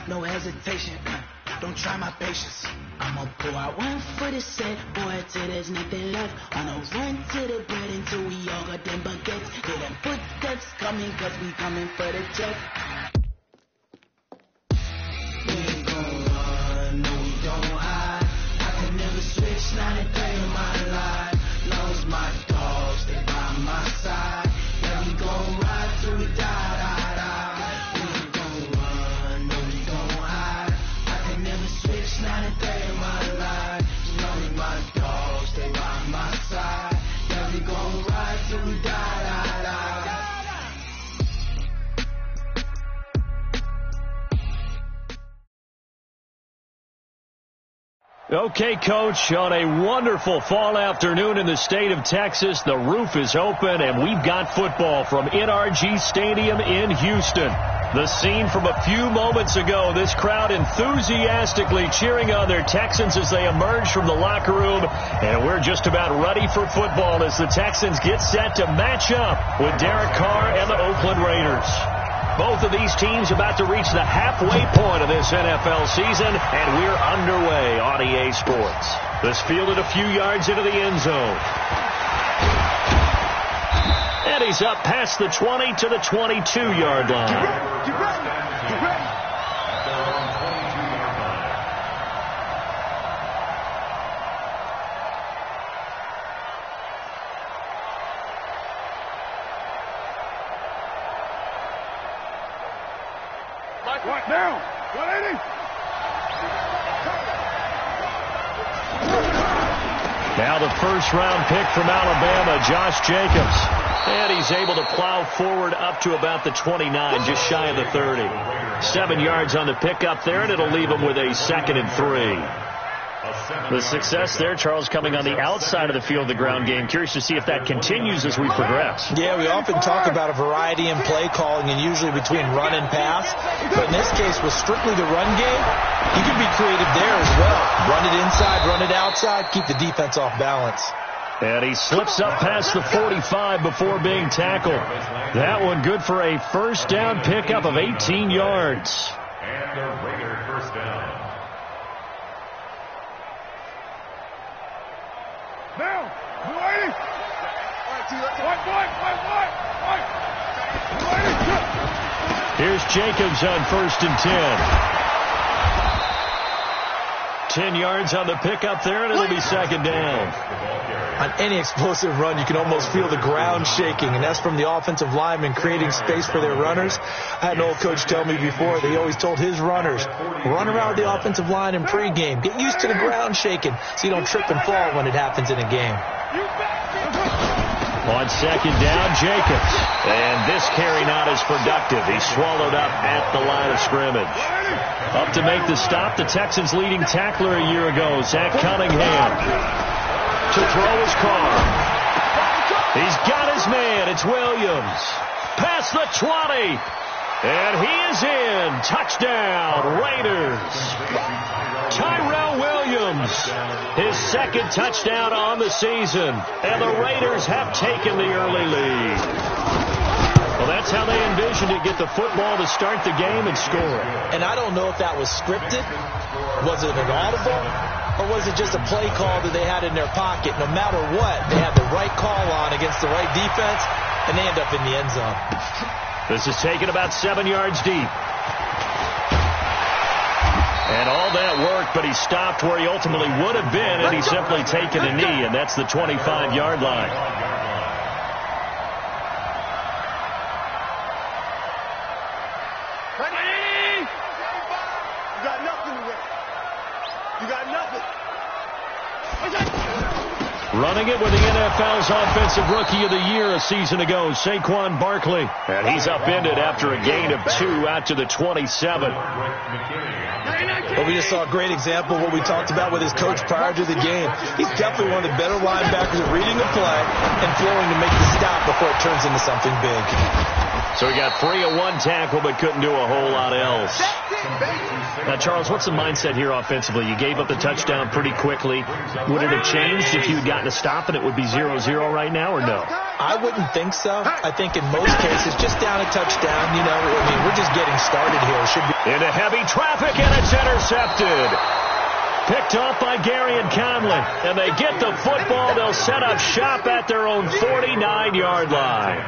no hesitation. Don't try my patience. I'ma pull out one for the set, boy, till there's nothing left. On a run to the bread until we all got them baguettes. Hear them footsteps coming, cause we coming for the check. We ain't gon' run, no we don't hide. I can never switch, not a day in my life. Long as my dogs, they by my side. Yeah, we gon' ride till we die, die, die. We ain't gon' run, no we don't hide. I can never switch, not a day in my life. Long as my dogs, they by my side. Yeah, we gon' ride till we die, die, die. Okay, Coach, on a wonderful fall afternoon in the state of Texas, the roof is open, and we've got football from NRG Stadium in Houston. The scene from a few moments ago, this crowd enthusiastically cheering on their Texans as they emerge from the locker room, and we're just about ready for football as the Texans get set to match up with Derek Carr and the Oakland Raiders. Both of these teams about to reach the halfway point of this NFL season, and we're underway on EA Sports. This fielded a few yards into the end zone. And he's up past the 20 to the 22-yard line. Get ready. Right now, 180. Now the first-round pick from Alabama, Josh Jacobs. And he's able to plow forward up to about the 29, just shy of the 30. 7 yards on the pickup there, and it'll leave him with a 2nd and 3. The success there, Charles, coming on the outside of the field, the ground game. Curious to see if that continues as we progress. Yeah, we often talk about a variety in play calling and usually between run and pass. But in this case, with strictly the run game, you can be creative there as well. Run it inside, run it outside, keep the defense off balance. And he slips up past the 45 before being tackled. That one good for a first down pickup of 18 yards. And the Raider first down. Now, 180. Here's Jacobs on 1st and 10. 10 yards on the pickup there, and it'll be 2nd down. On any explosive run, you can almost feel the ground shaking, and that's from the offensive linemen creating space for their runners. I had an old coach tell me before, they always told his runners, run around the offensive line in pregame. Get used to the ground shaking so you don't trip and fall when it happens in a game. On 2nd down, Jacobs. And this carry not as productive. He's swallowed up at the line of scrimmage. Up to make the stop, the Texans' leading tackler a year ago, Zach Cunningham. To throw his Carr. He's got his man. It's Williams. Past the 20. And he is in. Touchdown, Raiders. Tyrell Williams. His 2nd touchdown on the season. And the Raiders have taken the early lead. Well, that's how they envisioned it. Get the football to start the game and score. And I don't know if that was scripted. Was it an audible? Or was it just a play call that they had in their pocket? No matter what, they had the right call on against the right defense, and they end up in the end zone. This is taken about 7 yards deep. And all that worked, but he stopped where he ultimately would have been, and he's simply taken a knee, and that's the 25-yard line. Running it with the NFL's Offensive Rookie of the Year a season ago, Saquon Barkley. And he's upended after a gain of 2 out to the 27. Well, we just saw a great example of what we talked about with his coach prior to the game. He's definitely one of the better linebackers at reading the play and flowing to make the stop before it turns into something big. So he got free of one tackle but couldn't do a whole lot else. Now, Charles, what's the mindset here offensively? You gave up the touchdown pretty quickly. Would it have changed if you had gotten a stop and it would be 0-0 right now, or no? I wouldn't think so. I think in most cases, just down a touchdown, we're just getting started here. It should be into heavy traffic, and it's intercepted. Picked off by Gary and Conley. And they get the football. They'll set up shop at their own 49-yard line.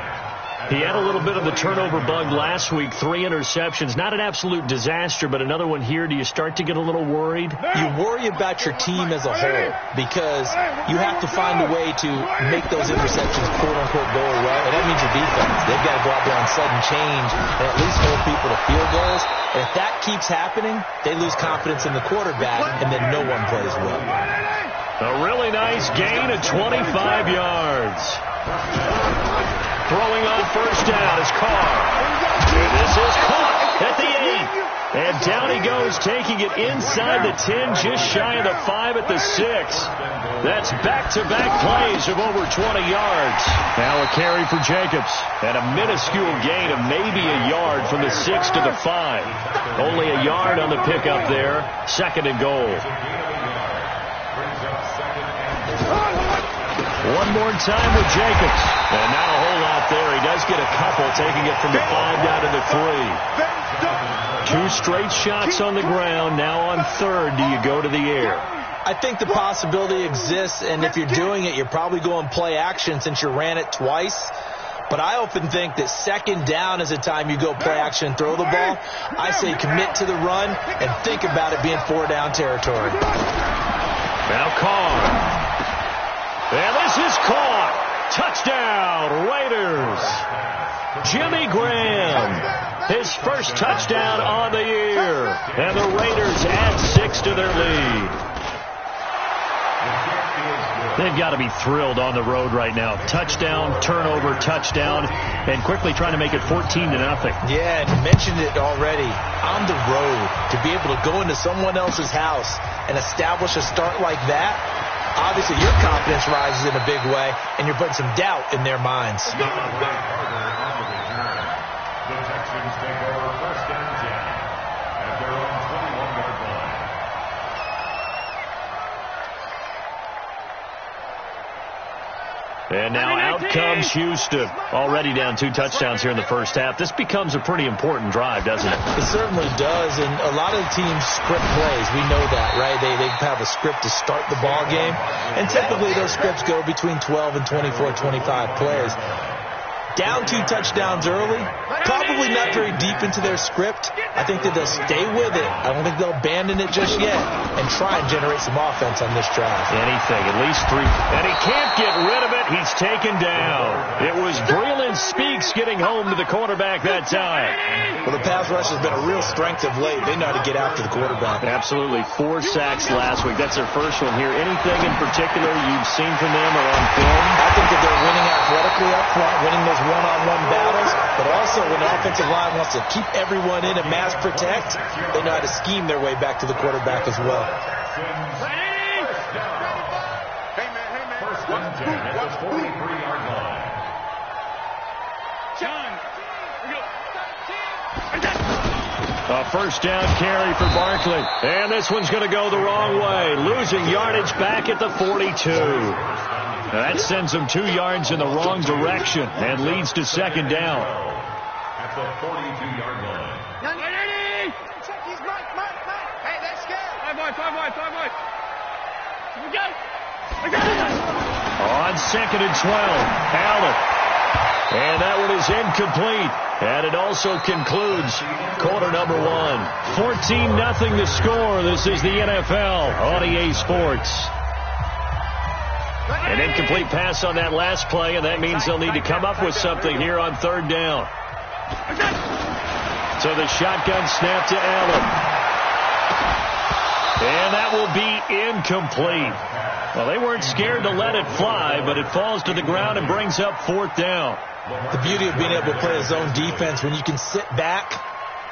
He had a little bit of the turnover bug last week, 3 interceptions. Not an absolute disaster, but another one here. Do you start to get a little worried? You worry about your team as a whole because you have to find a way to make those interceptions, quote-unquote, go away. And that means your defense. They've got to go out there on sudden change and at least hold people to field goals. And if that keeps happening, they lose confidence in the quarterback, and then no one plays well. A really nice gain of 25 yards. Throwing on first down is Carr. And this is caught at the 8. And down he goes, taking it inside the 10, just shy of the 5 at the 6. That's back-to-back plays of over 20 yards. Now a carry for Jacobs. And a minuscule gain of maybe a yard from the 6 to the 5. Only a yard on the pickup there. 2nd and goal. One more time with Jacobs. And not a whole lot there. He does get a couple, taking it from the 5 down to the 3. 2 straight shots on the ground. Now on 3rd, do you go to the air? I think the possibility exists, and if you're doing it, you're probably going play action since you ran it twice. But I often think that 2nd down is the time you go play action and throw the ball. I say commit to the run and think about it being 4-down territory. Now Carr. And this is caught. Touchdown, Raiders. Jimmy Graham, his first touchdown on the year. And the Raiders add 6 to their lead. They've got to be thrilled on the road right now. Touchdown, turnover, touchdown, and quickly trying to make it 14-0. Yeah, and you mentioned it already. On the road, to be able to go into someone else's house and establish a start like that, obviously your confidence rises in a big way, and you're putting some doubt in their minds. The Texans take over 1st and 10 at their own 21-yard line. And now out comes Houston. Already down 2 touchdowns here in the first half. This becomes a pretty important drive, doesn't it? It certainly does, and a lot of the teams script plays. We know that, right? They have a script to start the ball game, and typically those scripts go between 12 and 24, 25 plays. Down 2 touchdowns early, probably not very deep into their script. I think that they'll stay with it. I don't think they'll abandon it just yet and try and generate some offense on this drive. Anything, at least 3. And he can't get rid of it. He's taken down. It was Breland Speaks getting home to the quarterback that time. Well, the pass rush has been a real strength of late. They know how to get after the quarterback. Absolutely. 4 sacks last week. That's their first one here. Anything in particular you've seen from them or on film? I think that they're winning athletically up front, winning those one-on-one battles, but also when the offensive line wants to keep everyone in and mass protect, they know how to scheme their way back to the quarterback as well. 1st and 10 at the 43-yard line. A 1st down carry for Barkley. And this one's going to go the wrong way. Losing yardage back at the 42. That sends him 2 yards in the wrong direction and leads to 2nd down. At the 42-yard line. Hey, that's good. 5 wide. On 2nd and 12, Allen. And that one is incomplete. And it also concludes quarter number 1. 14-0 the score. This is the NFL on EA Sports. An incomplete pass on that last play, and that means they'll need to come up with something here on 3rd down. So the shotgun snap to Allen. And that will be incomplete. Well, they weren't scared to let it fly, but it falls to the ground and brings up 4th down. The beauty of being able to play a zone defense, when you can sit back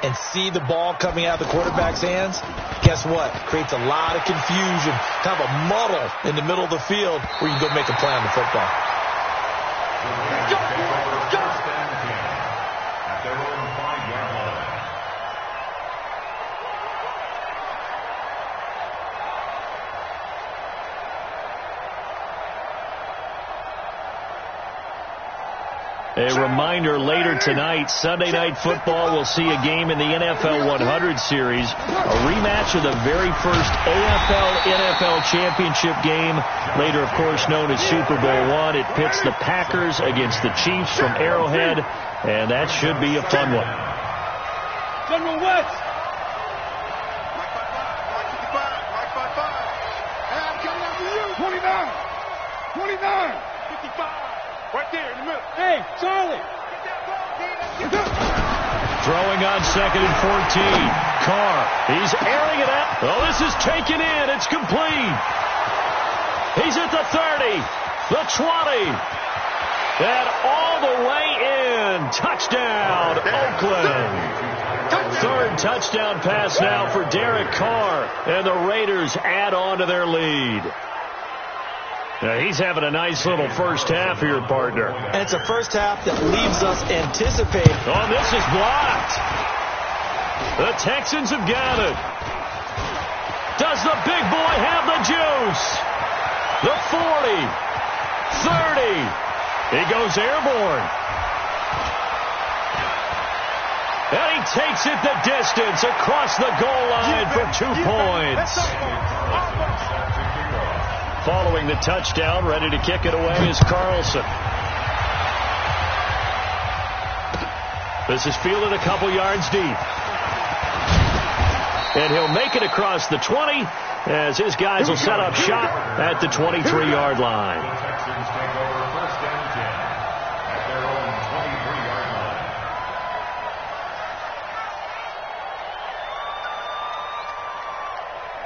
and see the ball coming out of the quarterback's hands, guess what? Creates a lot of confusion, kind of a muddle in the middle of the field where you can go make a play on the football. A reminder, later tonight, Sunday Night Football, will see a game in the NFL 100 Series, a rematch of the very first AFL-NFL Championship game, later, of course, known as Super Bowl I. It pits the Packers against the Chiefs from Arrowhead, and that should be a fun one. General West. Hey, I'm coming after you. 29. 55. Right there in the middle. Hey, Charlie. Throwing on 2nd and 14. Carr, he's airing it out. Oh, this is taken in. It's complete. He's at the 30, the 20, and all the way in. Touchdown, Oakland. Third touchdown pass now for Derek Carr, and the Raiders add on to their lead. Now, he's having a nice little first half here, partner. And it's a first half that leaves us anticipating. Oh, this is blocked. The Texans have got it. Does the big boy have the juice? The 40, 30. He goes airborne. And he takes it the distance across the goal line for 2 points. Following the touchdown, ready to kick it away is Carlson. This is fielded a couple yards deep. And he'll make it across the 20 as his guys will set up shop at the 23-yard line. Texans take over 1st and 10 at their own 23-yard line.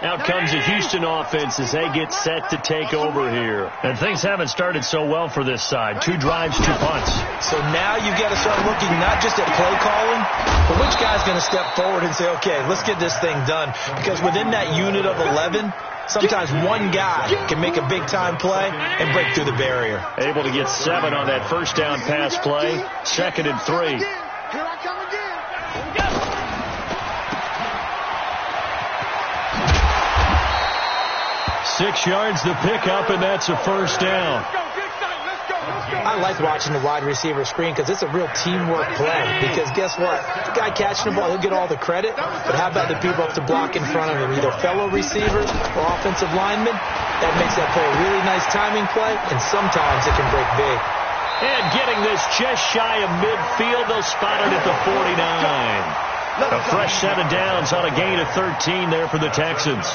Out comes the Houston offense as they get set to take over here. And things haven't started so well for this side. 2 drives, 2 punts. So now you've got to start looking not just at play calling, but which guy's going to step forward and say, okay, let's get this thing done. Because within that unit of 11, sometimes one guy can make a big-time play and break through the barrier. Able to get 7 on that first down pass play. 2nd and 3. Here I come again. 6 yards to pick up, and that's a first down. I like watching the wide receiver screen because it's a real teamwork play. Because guess what? The guy catching the ball, he'll get all the credit. But how about the people up to block in front of him, either fellow receivers or offensive linemen? That makes that play a really nice timing play, and sometimes it can break big. And getting this just shy of midfield, they'll spot it at the 49. A fresh set of downs on a gain of 13 there for the Texans.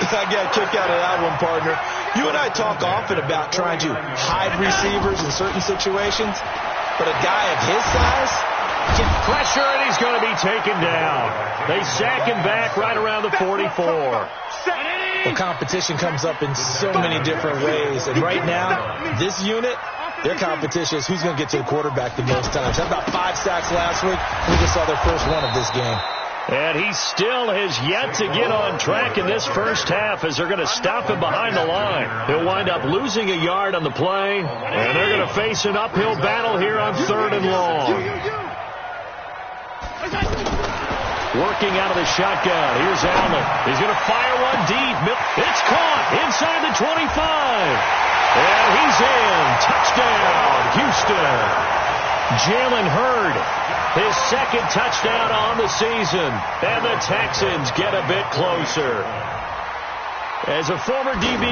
I got a kick out of that one, partner. You and I talk often about trying to hide receivers in certain situations, but a guy of his size can pressure, and he's going to be taken down. They sack him back right around the 44. Well, competition comes up in so many different ways, and right now, this unit, their competition is who's going to get to the quarterback the most times. How about 5 sacks last week? We just saw their first one of this game. And he still has yet to get on track in this first half as they're going to stop him behind the line. He'll wind up losing a yard on the play, and they're going to face an uphill battle here on 3rd and long. Working out of the shotgun. Here's Allen. He's going to fire one deep. It's caught inside the 25. And he's in. Touchdown, Houston. Jalen Hurd, his 2nd touchdown on the season. And the Texans get a bit closer. As a former DB,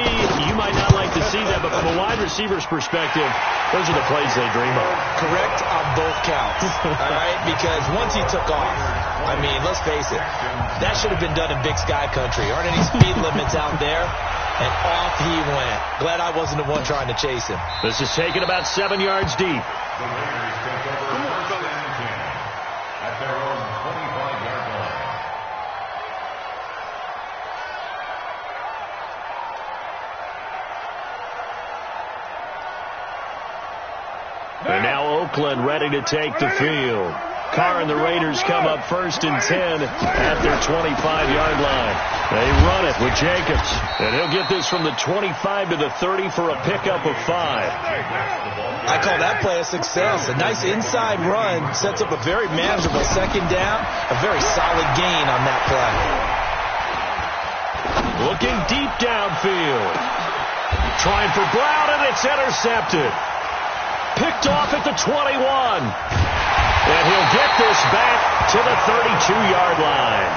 you might not like to see that, but from a wide receiver's perspective, those are the plays they dream of. Correct on both counts, all right? Because once he took off, I mean, let's face it, that should have been done in Big Sky Country. Aren't any speed limits out there? And off he went. Glad I wasn't the one trying to chase him. This is taken about 7 yards deep. The Raiders take over 1st and 10 at their own 25-yard line. And now Oakland ready to take the field. Carr and the Raiders come up 1st and 10 at their 25-yard line. They run it with Jacobs. And he'll get this from the 25 to the 30 for a pickup of 5. I call that play a success. A nice inside run sets up a very manageable 2nd down. A very solid gain on that play. Looking deep downfield. Trying for Brown, and it's intercepted. Picked off at the 21. And he'll get this back to the 32-yard line.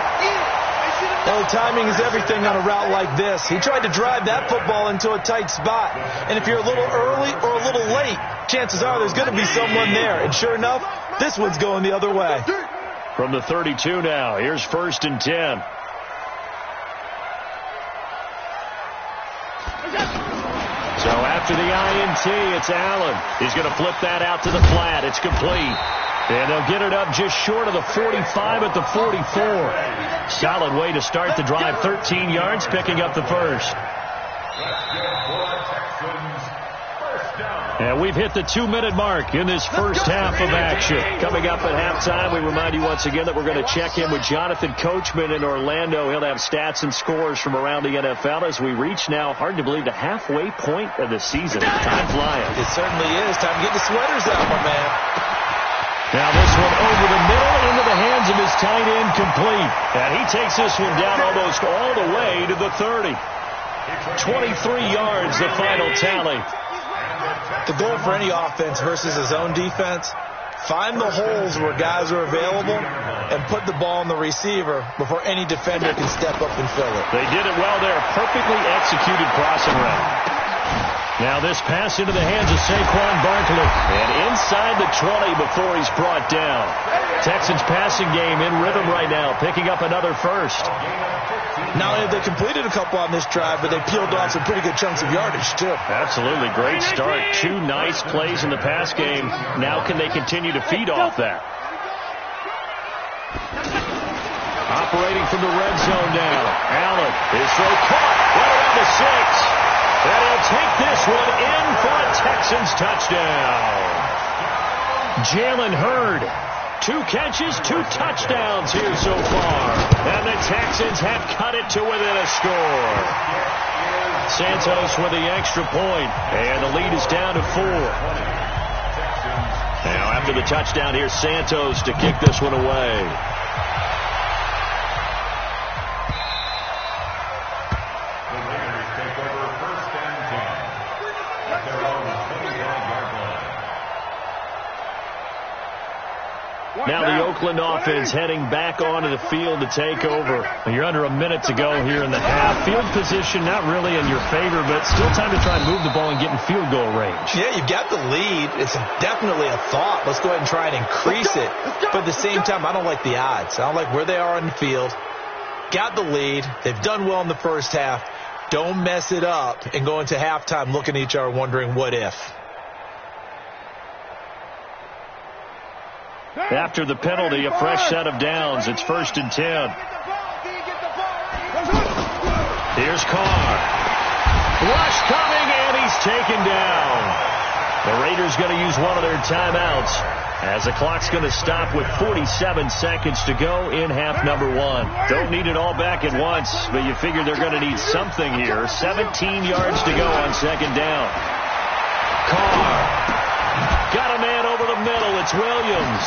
Well, timing is everything on a route like this. He tried to drive that football into a tight spot. And if you're a little early or a little late, chances are there's going to be someone there. And sure enough, this one's going the other way. From the 32 now, here's 1st and 10. So after the INT, it's Allen. He's going to flip that out to the flat. It's complete. And they'll get it up just short of the 45 at the 44. Solid way to start the drive. 13 yards, picking up the first. And we've hit the 2-minute mark in this first half of action. Coming up at halftime, we remind you once again that we're going to check in with Jonathan Coachman in Orlando. He'll have stats and scores from around the NFL as we reach now, hard to believe, the halfway point of the season. Time flying. It certainly is. Time to get the sweaters out, my man. Now this one over the middle into the hands of his tight end, complete. And he takes this one down almost all the way to the 30. 23 yards, the final tally. The goal for any offense versus his own defense, find the holes where guys are available and put the ball on the receiver before any defender can step up and fill it. They did it well there. Perfectly executed crossing route. Now this pass into the hands of Saquon Barkley. And inside the 20 before he's brought down. Texans passing game in rhythm right now, picking up another first. Not only have they completed a couple on this drive, but they peeled off some pretty good chunks of yardage, too. Absolutely. Great start. 2 nice plays in the pass game. Now can they continue to feed off that? Operating from the red zone now. Allen, his throw caught right around the 6. And he'll take this one in for a Texans touchdown. Jalen Hurd. 2 catches, 2 touchdowns here so far. And the Texans have cut it to within a score. Santos with the extra point. And the lead is down to 4. Now after the touchdown, here's Santos to kick this one away. Now the Oakland offense heading back onto the field to take over. You're under a minute to go here in the half. Field position not really in your favor, but still time to try and move the ball and get in field goal range. Yeah, you've got the lead. It's definitely a thought. Let's go ahead and try and increase it. But at the same time, I don't like the odds. I don't like where they are on the field. Got the lead. They've done well in the first half. Don't mess it up and go into halftime looking at each other wondering what if. After the penalty, a fresh set of downs. It's 1st and 10. Here's Carr. Rush coming, and he's taken down. The Raiders going to use one of their timeouts as the clock's going to stop with 47 seconds to go in half number 1. Don't need it all back at once, but you figure they're going to need something here. 17 yards to go on 2nd down. Carr. Got a man over the middle. It's Williams.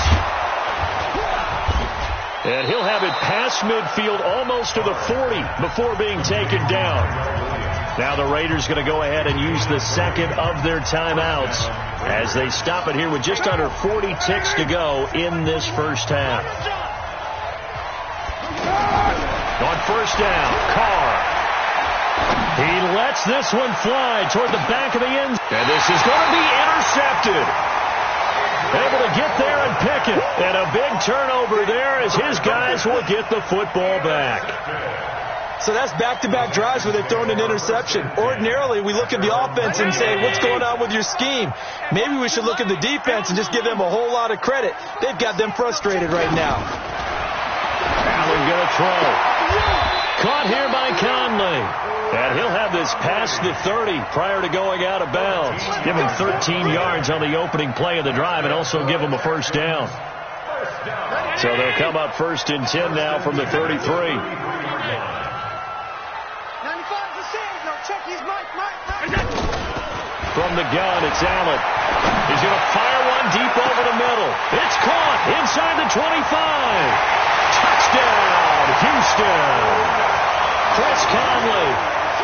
And he'll have it past midfield almost to the 40 before being taken down. Now the Raiders going to go ahead and use the second of their timeouts as they stop it here with just under 40 ticks to go in this first half. On 1st down, Carr. He lets this one fly toward the back of the end. And this is going to be intercepted. Able to get there and pick it. And a big turnover there as his guys will get the football back. So that's back-to-back drives where they've thrown an interception. Ordinarily, we look at the offense and say, what's going on with your scheme? Maybe we should look at the defense and just give them a whole lot of credit. They've got them frustrated right now. Allen going to throw. Caught here by Conley. And he'll have this past the 30 prior to going out of bounds. Give him 13 yards on the opening play of the drive and also give him a 1st down. So they'll come up 1st and 10 now from the 33. From the gun, it's Allen. He's going to fire one deep over the middle. It's caught inside the 25. Touchdown, Houston. Chris Conley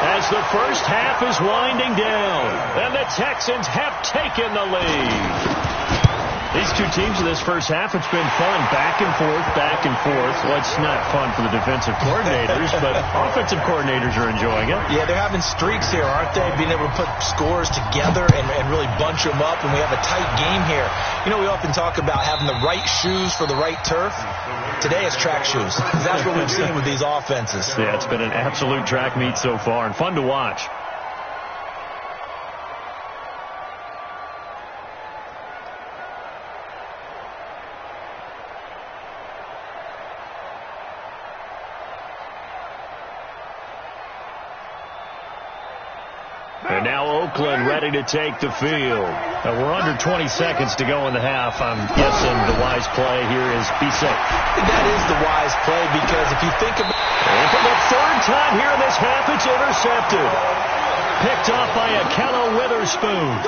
as the first half is winding down, and the Texans have taken the lead. These two teams in this first half, it's been fun. Back and forth, back and forth. Well, it's not fun for the defensive coordinators, but offensive coordinators are enjoying it. Yeah, they're having streaks here, aren't they? Being able to put scores together and really bunch them up, and we have a tight game here. You know, we often talk about having the right shoes for the right turf. Today it's track shoes. That's what we've seen with these offenses. Yeah, it's been an absolute track meet so far, and fun to watch. And now Oakland ready to take the field. We're under 20 seconds to go in the half. I'm guessing the wise play here is be safe. That is the wise play, because if you think about it. And for the third time here in this half, it's intercepted. Picked off by Akello Witherspoon.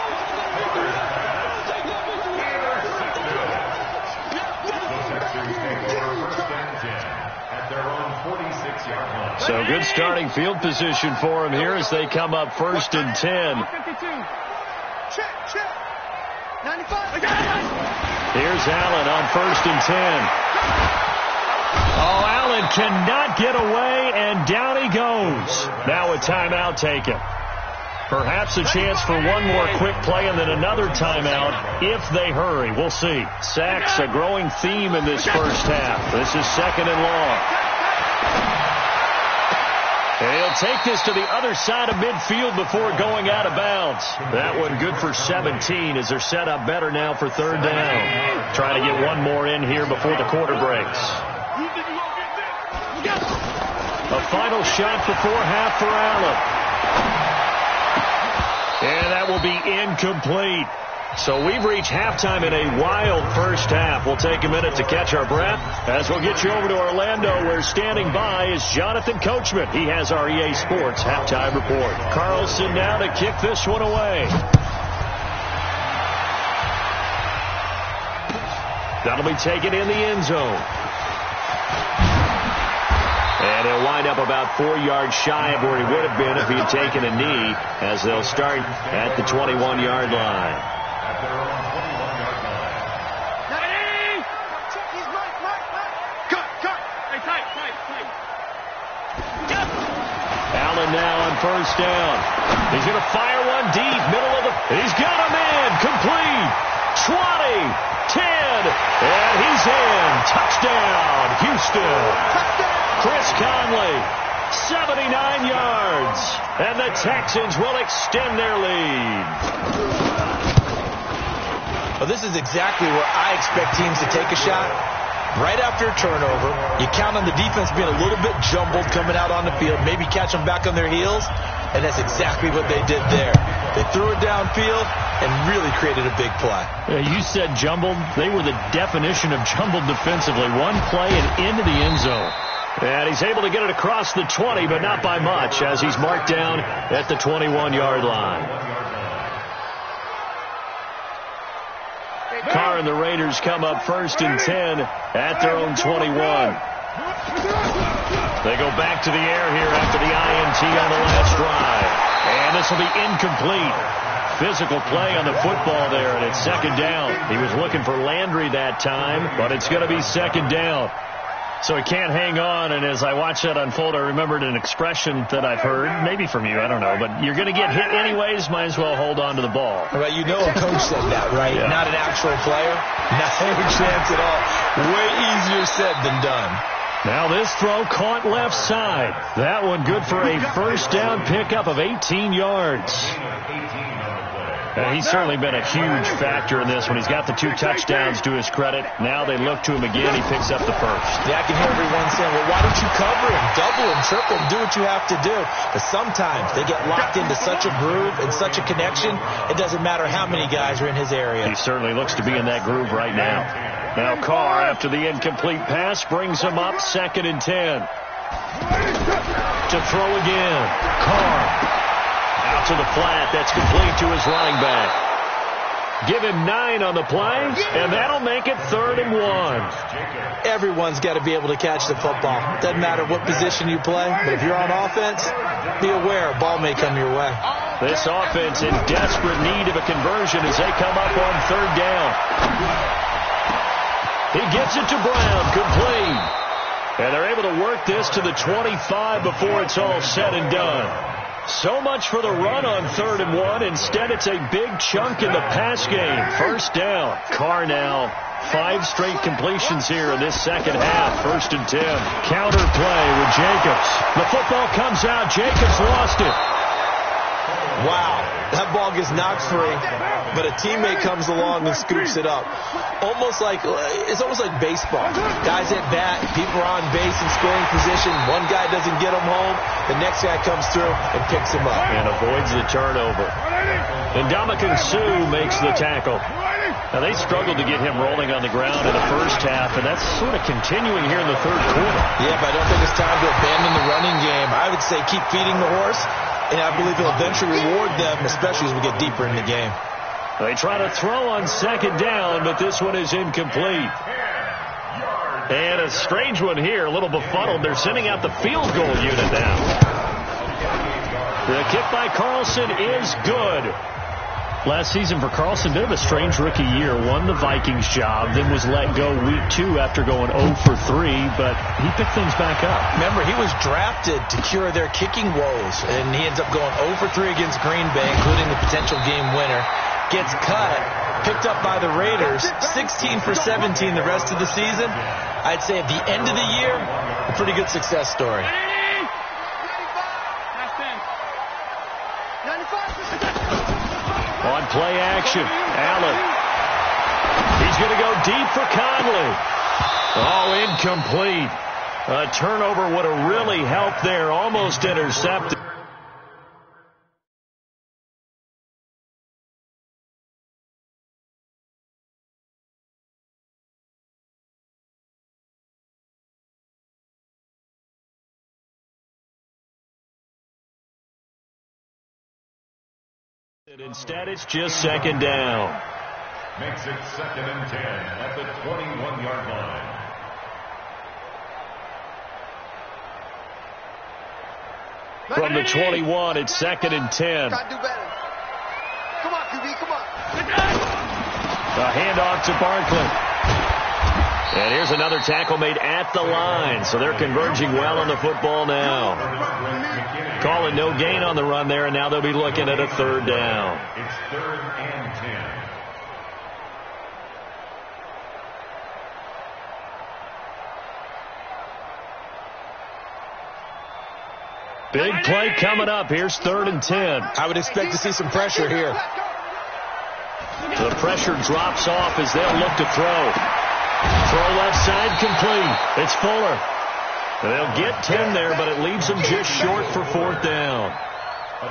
So good starting field position for him here as they come up 1st and 10. Here's Allen on 1st and 10. Oh, Allen cannot get away, and down he goes. Now a timeout taken. Perhaps a chance for one more quick play and then another timeout if they hurry. We'll see. Sacks a growing theme in this first half. This is 2nd and long. And he'll take this to the other side of midfield before going out of bounds. That one good for 17 as they're set up better now for 3rd down. Trying to get one more in here before the quarter breaks. A final shot before half for Allen. And that will be incomplete. So we've reached halftime in a wild first half. We'll take a minute to catch our breath as we'll get you over to Orlando, where standing by is Jonathan Coachman. He has our EA Sports halftime report. Carlson now to kick this one away. That'll be taken in the end zone. And he'll wind up about 4 yards shy of where he would have been if he had taken a knee, as they'll start at the 21-yard line. Allen now on 1st down. He's going to fire one deep, middle of the... He's got him in, complete. 20, 10, and he's in. Touchdown, Houston. Chris Conley, 79 yards, and the Texans will extend their lead. Well, this is exactly where I expect teams to take a shot. Right after a turnover, you count on the defense being a little bit jumbled coming out on the field, maybe catch them back on their heels, and that's exactly what they did there. They threw it downfield and really created a big play. You said jumbled. They were the definition of jumbled defensively. One play and into the end zone. And he's able to get it across the 20, but not by much, as he's marked down at the 21-yard line. Carr and the Raiders come up 1st and 10 at their own 21. They go back to the air here after the INT on the last drive. And this will be incomplete. Physical play on the football there, and it's 2nd down. He was looking for Landry that time, but it's going to be 2nd down. So he can't hang on, and as I watched that unfold, I remembered an expression that I've heard, maybe from you, I don't know, but you're going to get hit anyways, might as well hold on to the ball. Well, you know a coach said that, right? Yeah. Not an actual player. Not any chance at all. Way easier said than done. Now this throw caught left side. That one good for a 1st down pickup of 18 yards. He's certainly been a huge factor in this one. He's got the 2 touchdowns to his credit. Now they look to him again. He picks up the 1st. Yeah, I can hear everyone saying, well, why don't you cover him, double him, triple him, do what you have to do. But sometimes they get locked into such a groove and such a connection, it doesn't matter how many guys are in his area. He certainly looks to be in that groove right now. Now Carr, after the incomplete pass, brings him up 2nd and 10. To throw again. Carr. Out to the flat. That's complete to his running back. Give him 9 on the play, and that'll make it 3rd and 1. Everyone's got to be able to catch the football. Doesn't matter what position you play, but if you're on offense, be aware a ball may come your way. This offense in desperate need of a conversion as they come up on 3rd down. He gets it to Brown, complete. And they're able to work this to the 25 before it's all said and done. So much for the run on 3rd and 1. Instead, it's a big chunk in the pass game. 1st down. Carr now. 5 straight completions here in this second half. 1st and 10. Counter play with Jacobs. The football comes out. Jacobs lost it. Wow, that ball gets knocked free, but a teammate comes along and scoops it up. It's almost like baseball. Guys at bat, people are on base in scoring position. One guy doesn't get him home, the next guy comes through and picks him up. And avoids the turnover. And Ndamukong Suh makes the tackle. Now, they struggled to get him rolling on the ground in the first half, and that's sort of continuing here in the 3rd quarter. Yeah, but I don't think it's time to abandon the running game. I would say keep feeding the horse. And I believe he'll eventually reward them, especially as we get deeper in the game. They try to throw on 2nd down, but this one is incomplete. And a strange one here, a little befuddled. They're sending out the field goal unit now. The kick by Carlson is good. Last season for Carlson, bit of a strange rookie year. Won the Vikings job, then was let go week 2 after going 0 for 3, but he picked things back up. Remember, he was drafted to cure their kicking woes, and he ends up going 0 for 3 against Green Bay, including the potential game winner. Gets cut, picked up by the Raiders, 16 for 17 the rest of the season. I'd say at the end of the year, a pretty good success story. On play action, Allen. He's going to go deep for Conley. Oh, incomplete. A turnover would have really helped there. Almost intercepted. Instead, it's just 2nd down. Makes it 2nd and 10 at the 21-yard line. From the 21, it's 2nd and 10. Gotta do better. Come on, QB, come on. A handoff to Barkley. And here's another tackle made at the line, so they're converging well on the football now. Calling no gain on the run there, and now they'll be looking at a 3rd down. It's 3rd and 10. Big play coming up. Here's 3rd and 10. I would expect to see some pressure here. The pressure drops off as they'll look to throw. Throw left side complete. It's Fuller. They'll get 10 there, but it leaves them just short for 4th down.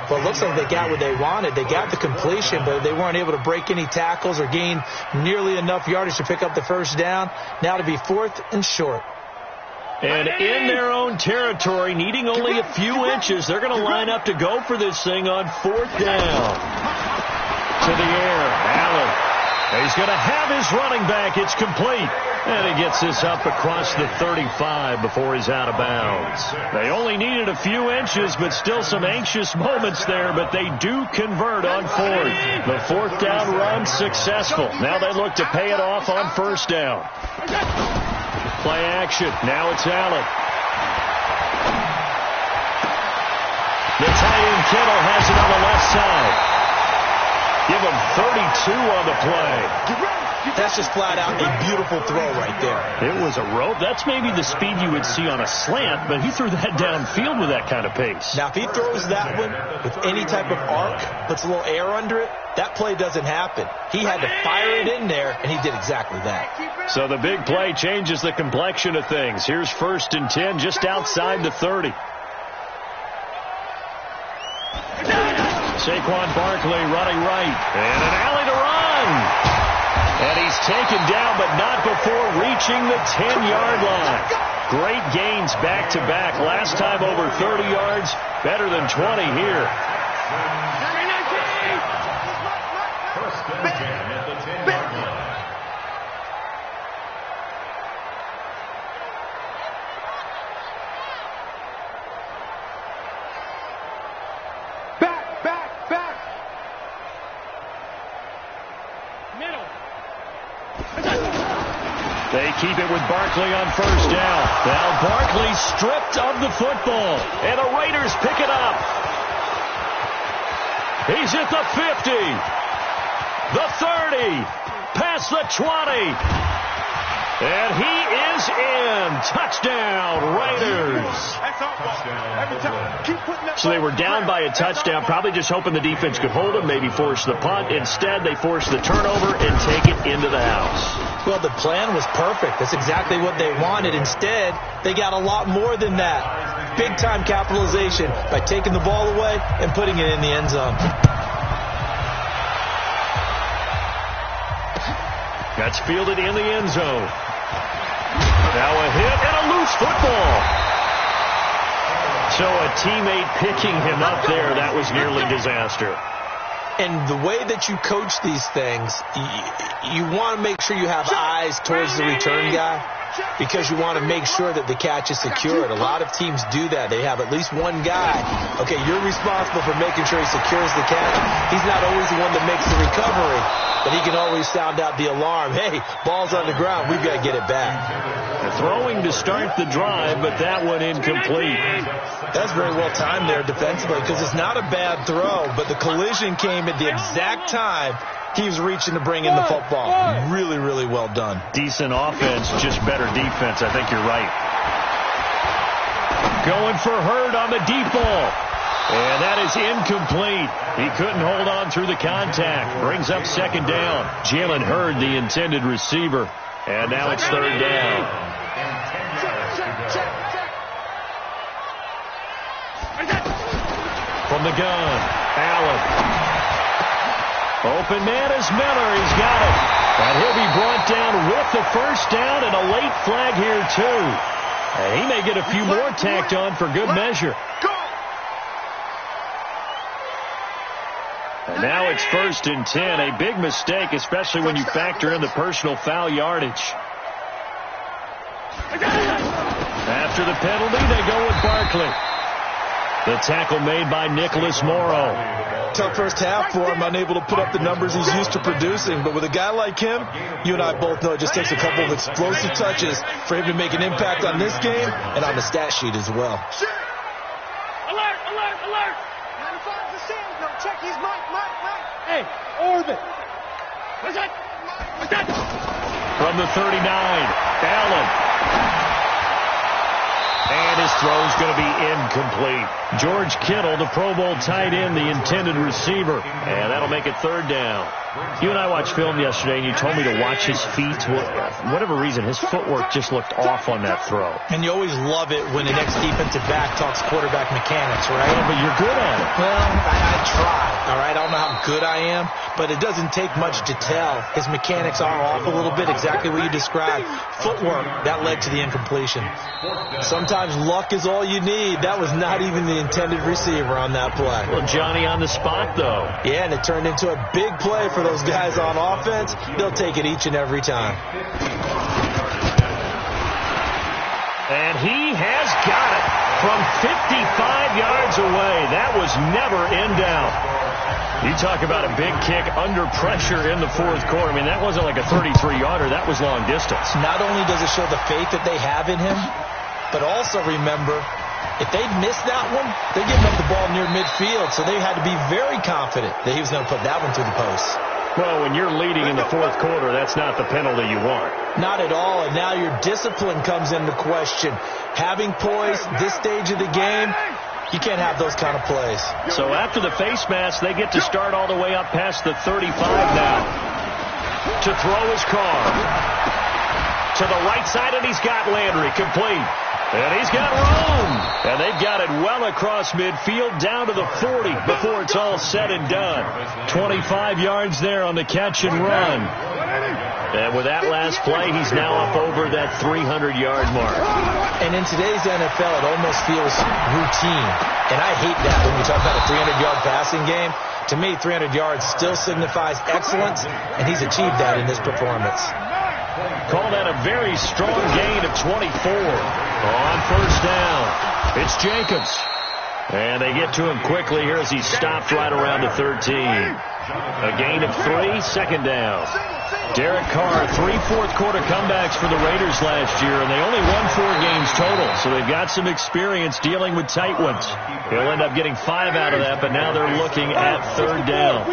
Well, it looks like they got what they wanted. They got the completion, but they weren't able to break any tackles or gain nearly enough yardage to pick up the 1st down. Now to be 4th and short. And in their own territory, needing only a few inches, they're going to line up to go for this thing on 4th down. To the air, Allen. He's going to have his running back. It's complete. And he gets this up across the 35 before he's out of bounds. They only needed a few inches, but still some anxious moments there, but they do convert on 4th. The 4th down run successful. Now they look to pay it off on 1st down. Play action. Now it's Allen. The tight end Kittle has it on the left side. Give him 32 on the play. That's just flat out a beautiful throw right there. It was a rope. That's maybe the speed you would see on a slant, but he threw that downfield with that kind of pace. Now, if he throws that one with any type of arc, puts a little air under it, that play doesn't happen. He had to fire it in there, and he did exactly that. So the big play changes the complexion of things. Here's 1st and 10 just outside the 30. Saquon Barkley running right. And an alley to run. And he's taken down, but not before reaching the 10-yard line. Great gains back-to-back. Last time over 30 yards. Better than 20 here. 1st and 10 at keep it with Barkley on first down. Now Barkley stripped of the football, and the Raiders pick it up. He's at the 50, the 30, past the 20, and he is in. Touchdown, Raiders. So they were down by a touchdown, probably just hoping the defense could hold them, maybe force the punt. Instead, they forced the turnover and take it into the house. Well, the plan was perfect. That's exactly what they wanted. Instead, they got a lot more than that. Big-time capitalization by taking the ball away and putting it in the end zone. That's fielded in the end zone. Now a hit and a loose football. So a teammate picking him up there, that was nearly disaster. And the way that you coach these things, you want to make sure you have eyes towards the return guy because you want to make sure that the catch is secured. A lot of teams do that. They have at least one guy. Okay, you're responsible for making sure he secures the catch. He's not always the one that makes the recovery, but he can always sound out the alarm. Hey, ball's on the ground. We've got to get it back. Throwing to start the drive, but that one incomplete. That's very well timed there defensively because it's not a bad throw, but the collision came at the exact time he was reaching to bring in the football. Really, really well done. Decent offense, just better defense. I think you're right. Going for Hurd on the deep ball. And that is incomplete. He couldn't hold on through the contact. Brings up second down. Jalen Hurd, the intended receiver. And now it's third down. From the gun, Allen. Open man is Miller. He's got it. And he'll be brought down with the first down and a late flag here, too. And he may get a few more tacked on for good measure. And now it's 1st and 10. A big mistake, especially when you factor in the personal foul yardage. After the penalty, they go with Barkley. The tackle made by Nicholas Morrow. Tough first half for him, unable to put up the numbers he's used to producing. But with a guy like him, you and I both know it just takes a couple of explosive touches for him to make an impact on this game and on the stat sheet as well. Alert, alert, alert! 95 to stand. No, check. He's Mike. Hey, orbit. What's that? From the 39, Allen. And his throw's going to be incomplete. George Kittle, the Pro Bowl tight end, the intended receiver. And that'll make it third down. You and I watched film yesterday, and you told me to watch his feet. For whatever reason, his footwork just looked off on that throw. And you always love it when the next defensive back talks quarterback mechanics, right? Yeah, but you're good at it. Well, I try, all right? I don't know how good I am, but it doesn't take much to tell. His mechanics are off a little bit, exactly what you described. Footwork, that led to the incompletion. Sometimes luck is all you need. That was not even the intended receiver on that play. Well, Johnny on the spot, though. Yeah, and it turned into a big play for those guys on offense. They'll take it each and every time. And he has got it from 55 yards away. That was never in doubt. You talk about a big kick under pressure in the fourth quarter. I mean, that wasn't like a 33-yarder. That was long distance. Not only does it show the faith that they have in him, but also remember, if they'd missed that one, they're giving up the ball near midfield, so they had to be very confident that he was going to put that one through the post. Well, when you're leading in the fourth quarter, that's not the penalty you want. Not at all, and now your discipline comes into question. Having poise this stage of the game, you can't have those kind of plays. So after the face mask, they get to start all the way up past the 35 now. To throw his car. To the right side, and he's got Landry complete. And he's got room. And they've got it well across midfield down to the 40 before it's all said and done. 25 yards there on the catch and run. And with that last play, he's now up over that 300-yard mark. And in today's NFL, it almost feels routine. And I hate that when we talk about a 300-yard passing game. To me, 300 yards still signifies excellence, and he's achieved that in this performance. Call that a very strong gain of 24 on first down. It's Jacobs. And they get to him quickly here as he stopped right around the 13. A gain of 3, second down. Derek Carr, 3 fourth-quarter comebacks for the Raiders last year, and they only won 4 games total, so they've got some experience dealing with tight ones. He'll end up getting 5 out of that, but now they're looking at 3rd down.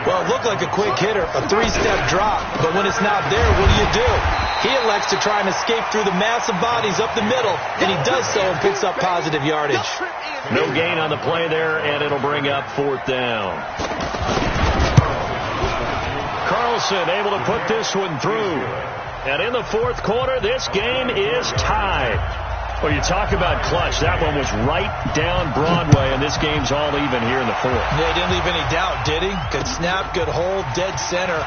Well, it looked like a quick hitter, a 3-step drop, but when it's not there, what do? He elects to try and escape through the massive bodies up the middle, and he does so and picks up positive yardage. No gain on the play there, and it'll bring up 4th down. Carlson able to put this one through. And in the 4th quarter, this game is tied. Well, you talk about clutch. That one was right down Broadway, and this game's all even here in the 4th. Yeah, he didn't leave any doubt, did he? Good snap, good hold, dead center.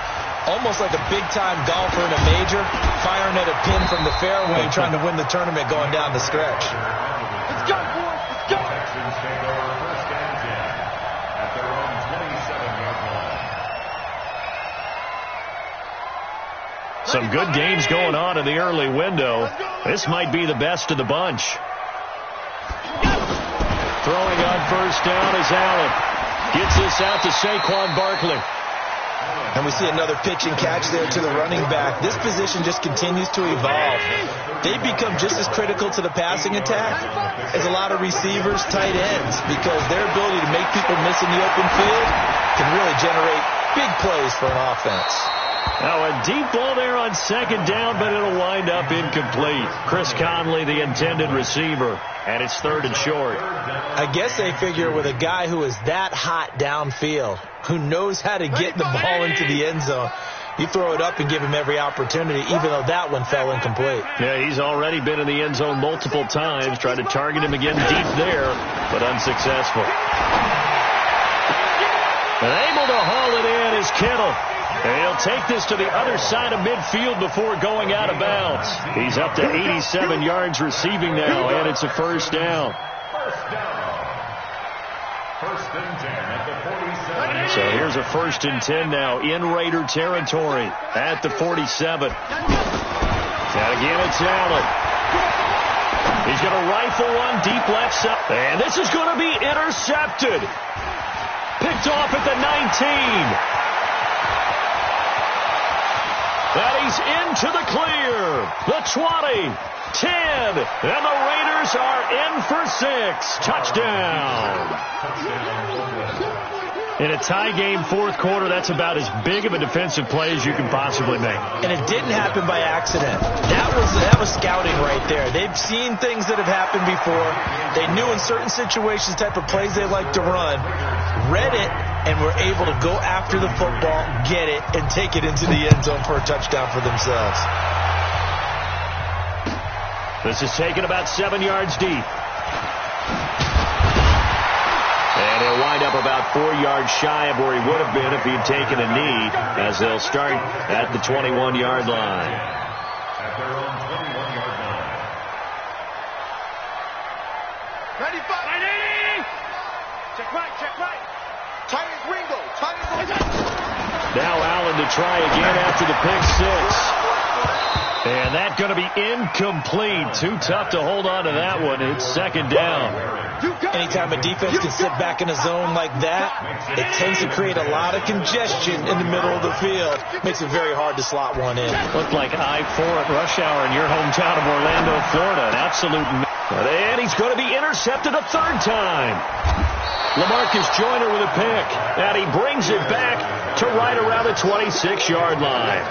Almost like a big-time golfer in a major, firing at a pin from the fairway, trying to win the tournament going down the stretch. Let's go, boys. Let's go. Texans take over 1st and 10 at their own 27-yard line. Some good games going on in the early window. This might be the best of the bunch. Throwing on 1st down is Allen. Gets this out to Saquon Barkley. And we see another pitch and catch there to the running back. This position just continues to evolve. They become just as critical to the passing attack as a lot of receivers, tight ends, because their ability to make people miss in the open field can really generate big plays for an offense. Now a deep ball there on 2nd down, but it'll wind up incomplete. Chris Conley, the intended receiver, and it's 3rd and short. I guess they figure with a guy who is that hot downfield, who knows how to get the ball into the end zone, you throw it up and give him every opportunity, even though that one fell incomplete. Yeah, he's already been in the end zone multiple times, tried to target him again deep there, but unsuccessful. And able to haul it in is Kittle. And he'll take this to the other side of midfield before going out of bounds. He's up to 87 yards receiving now, and it's a 1st down. 1st and 10 at the 47. So here's a 1st and 10 now in Raider territory at the 47. And again, it's Allen. He's going to rifle one deep left side. And this is going to be intercepted. Picked off at the 19. And he's into the clear. The 20, 10, and the Raiders are in for 6. Touchdown. In a tie game 4th quarter, that's about as big of a defensive play as you can possibly make. And it didn't happen by accident. That was scouting right there. They've seen things that have happened before. They knew in certain situations the type of plays they like to run, read it, and were able to go after the football, get it, and take it into the end zone for a touchdown for themselves. This is taken about 7 yards deep. And he'll wind up about 4 yards shy of where he would have been if he'd taken a knee, as they'll start at the 21-yard line. At their own 21-yard line. Ready, fight. Ready. Check right, check right. Tight as Ringo. Tight as Ringo. Now Allen to try again after the pick 6. And that's going to be incomplete. Too tough to hold on to that one. It's 2nd down. Anytime a defense can sit back in a zone like that, it tends to create a lot of congestion in the middle of the field. Makes it very hard to slot one in. Looked like I-4 at rush hour in your hometown of Orlando, Florida. An absolute... And he's going to be intercepted a 3rd time. LaMarcus Joyner with a pick. And he brings it back to right around the 26-yard line.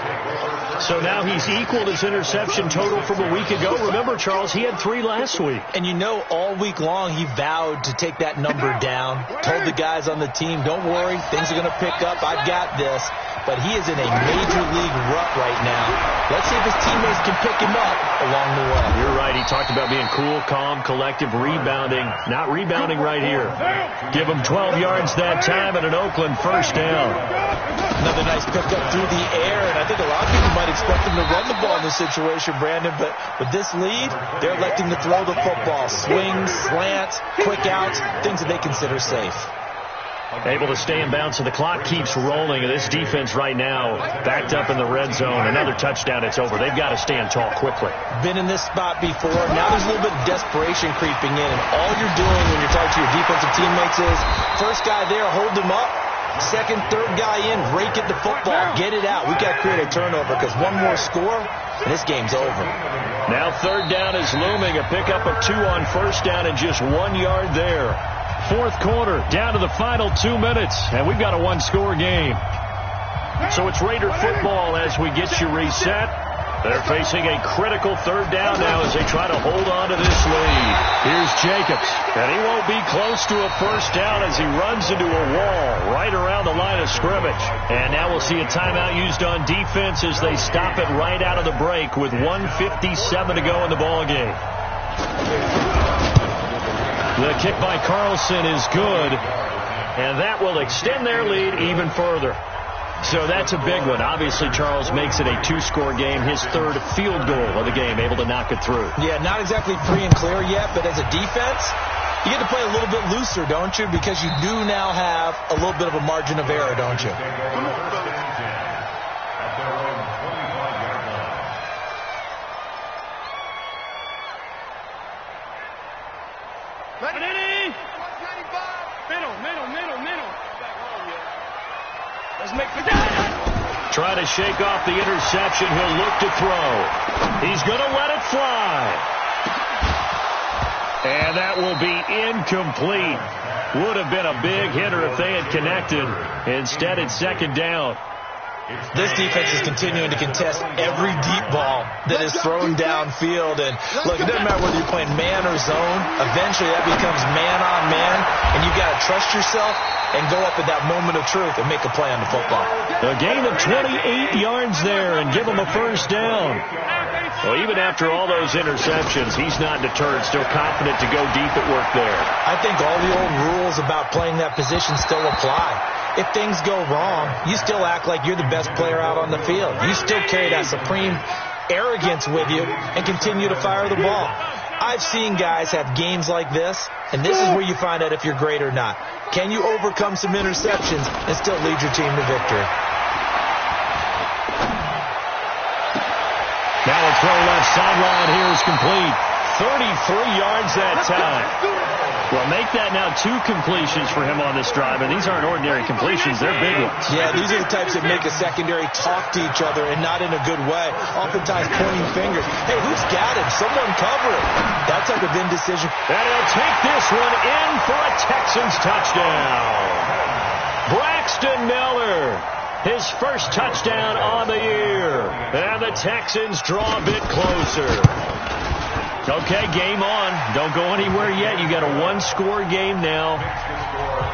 So now he's equaled his interception total from a week ago. Remember, Charles, he had 3 last week. And you know, all week long he vowed to take that number down. Told the guys on the team, don't worry, things are going to pick up. I've got this. But he is in a major league rut right now. Let's see if his teammates can pick him up along the way. You're right. He talked about being cool, calm, collective, rebounding. Not rebounding right here. Give him 12 yards that time and an Oakland 1st down. Another nice pickup through the air, and I think a lot of people might expect him to run the ball in this situation, Brandon, but with this lead, they're electing to throw the football. Swings, slants, quick outs, things that they consider safe. Able to stay in bounds, so the clock keeps rolling, and this defense right now backed up in the red zone. Another touchdown, it's over. They've got to stand tall quickly. Been in this spot before. Now there's a little bit of desperation creeping in, and all you're doing when you're talking to your defensive teammates is, first guy there, hold him up, Second, third guy in, rake it the football, get it out. We've got to create a turnover because one more score, and this game's over. Now third down is looming. A pickup of 2 on first down and just 1 yard there. Fourth quarter, down to the final 2 minutes, and we've got a one-score game. So it's Raider football as we get you reset. They're facing a critical third down now as they try to hold on to this lead. Here's Jacobs, and he won't be close to a first down as he runs into a wall right around the line of scrimmage. And now we'll see a timeout used on defense as they stop it right out of the break with 1:57 to go in the ballgame. The kick by Carlson is good, and that will extend their lead even further. So that's a big one. Obviously, Charles makes it a 2-score game, his third field goal of the game, able to knock it through. Yeah, not exactly free and clear yet, but as a defense, you get to play a little bit looser, don't you? Because you do now have a little bit of a margin of error, don't you? Try to shake off the interception. He'll look to throw. He's going to let it fly. And that will be incomplete. Would have been a big hitter if they had connected. Instead, it's second down. This defense is continuing to contest every deep ball that is thrown downfield. And look, it doesn't matter whether you're playing man or zone. Eventually, that becomes man on man. And you've got to trust yourself and go up at that moment of truth and make a play on the football. A gain of 28 yards there and give him a first down. Well, even after all those interceptions, he's not deterred, still confident to go deep at work there. I think all the old rules about playing that position still apply. If things go wrong, you still act like you're the best player out on the field. You still carry that supreme arrogance with you and continue to fire the ball. I've seen guys have games like this, and this is where you find out if you're great or not. Can you overcome some interceptions and still lead your team to victory? Now a throw left sideline here is complete. 33 yards that time. Well, make that now 2 completions for him on this drive, and these aren't ordinary completions. They're big ones. Yeah, these are the types that make a secondary talk to each other and not in a good way. Oftentimes pointing fingers. Hey, who's got him? Someone cover it. That type of indecision. And he'll take this one in for a Texans touchdown. Braxton Miller, his first touchdown on the year. And the Texans draw a bit closer. Okay, game on. Don't go anywhere yet. You got a 1-score game now.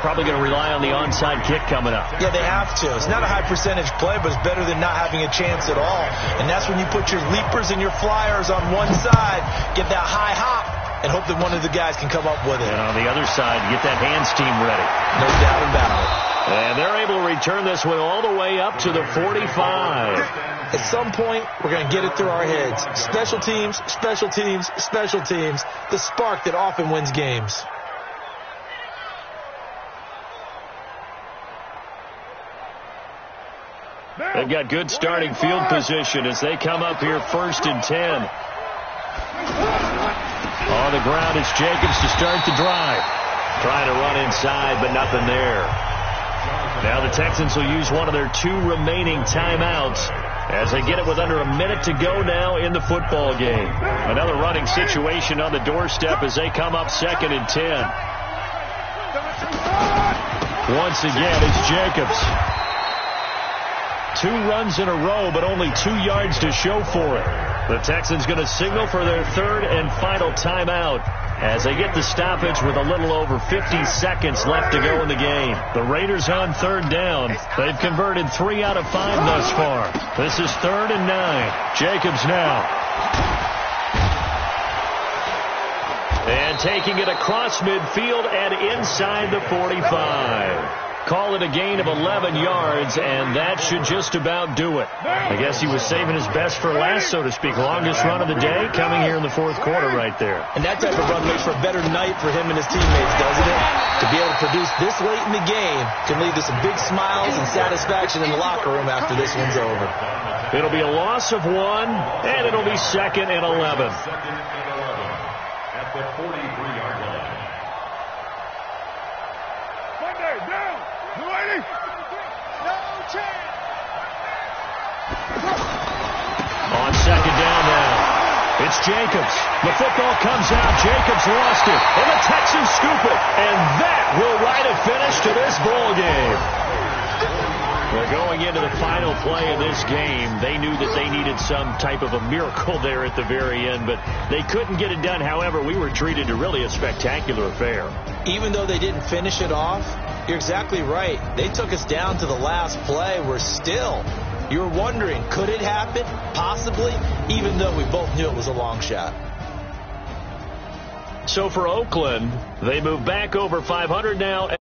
Probably going to rely on the onside kick coming up. Yeah, they have to. It's not a high percentage play, but it's better than not having a chance at all. And that's when you put your leapers and your flyers on one side, get that high hop, and hope that one of the guys can come up with it. And on the other side, get that hands team ready. No doubt about it. And they're able to return this one all the way up to the 45. At some point, we're going to get it through our heads. Special teams, special teams, special teams. The spark that often wins games. They've got good starting field position as they come up here 1st and 10. On the ground, it's Jacobs to start the drive. Trying to run inside, but nothing there. Now the Texans will use one of their 2 remaining timeouts as they get it with under a minute to go now in the football game. Another running situation on the doorstep as they come up 2nd and 10. Once again, it's Jacobs. 2 runs in a row, but only 2 yards to show for it. The Texans going to signal for their 3rd and final timeout as they get the stoppage with a little over 50 seconds left to go in the game. The Raiders on 3rd down. They've converted 3 out of 5 thus far. This is 3rd and 9. Jacobs now. And taking it across midfield and inside the 45. Call it a gain of 11 yards, and that should just about do it. I guess he was saving his best for last, so to speak. Longest run of the day coming here in the 4th quarter right there. And that type of run makes for a better night for him and his teammates, doesn't it? To be able to produce this late in the game can lead to some big smiles and satisfaction in the locker room after this one's over. It'll be a loss of 1, and it'll be 2nd and 11. At the 43-yard line. Monday, down. 280. Jacobs. The football comes out. Jacobs lost it. And the Texans scoop it. And that will write a finish to this ball game. Well, going into the final play of this game, they knew that they needed some type of a miracle there at the very end, but they couldn't get it done. However, we were treated to really a spectacular affair. Even though they didn't finish it off, you're exactly right. They took us down to the last play. We're still, you're wondering, could it happen? Possibly, even though we both knew it was a long shot. So for Oakland, they move back over 500 now